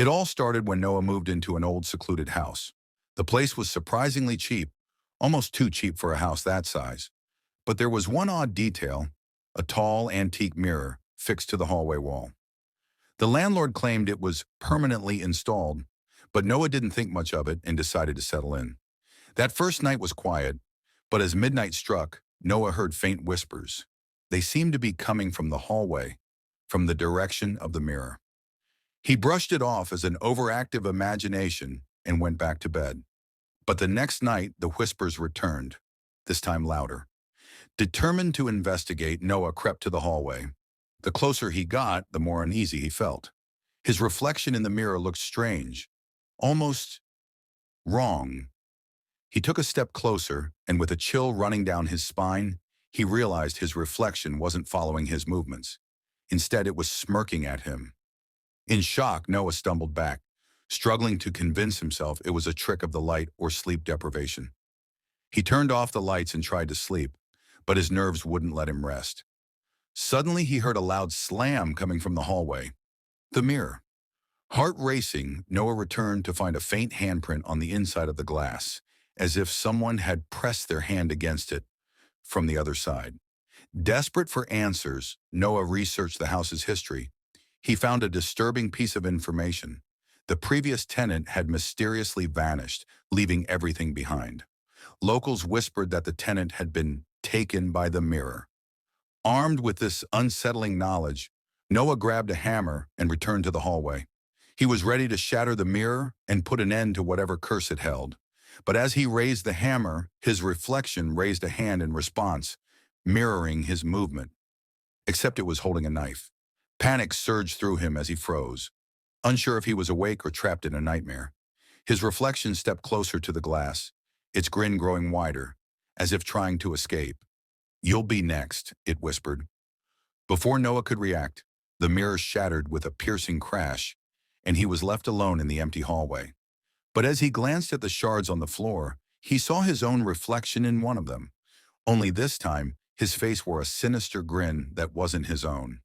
It all started when Noah moved into an old secluded house. The place was surprisingly cheap, almost too cheap for a house that size. But there was one odd detail, a tall, antique mirror fixed to the hallway wall. The landlord claimed it was permanently installed, but Noah didn't think much of it and decided to settle in. That first night was quiet, but as midnight struck, Noah heard faint whispers. They seemed to be coming from the hallway, from the direction of the mirror. He brushed it off as an overactive imagination and went back to bed. But the next night, the whispers returned, this time louder. Determined to investigate, Noah crept to the hallway. The closer he got, the more uneasy he felt. His reflection in the mirror looked strange, almost wrong. He took a step closer, and with a chill running down his spine, he realized his reflection wasn't following his movements. Instead, it was smirking at him. In shock, Noah stumbled back, struggling to convince himself it was a trick of the light or sleep deprivation. He turned off the lights and tried to sleep, but his nerves wouldn't let him rest. Suddenly, he heard a loud slam coming from the hallway. The mirror. Heart racing, Noah returned to find a faint handprint on the inside of the glass, as if someone had pressed their hand against it from the other side. Desperate for answers, Noah researched the house's history. He found a disturbing piece of information. The previous tenant had mysteriously vanished, leaving everything behind. Locals whispered that the tenant had been taken by the mirror. Armed with this unsettling knowledge, Noah grabbed a hammer and returned to the hallway. He was ready to shatter the mirror and put an end to whatever curse it held. But as he raised the hammer, his reflection raised a hand in response, mirroring his movement. Except it was holding a knife. Panic surged through him as he froze, unsure if he was awake or trapped in a nightmare. His reflection stepped closer to the glass, its grin growing wider, as if trying to escape. "You'll be next," it whispered. Before Noah could react, the mirror shattered with a piercing crash, and he was left alone in the empty hallway. But as he glanced at the shards on the floor, he saw his own reflection in one of them. Only this time, his face wore a sinister grin that wasn't his own.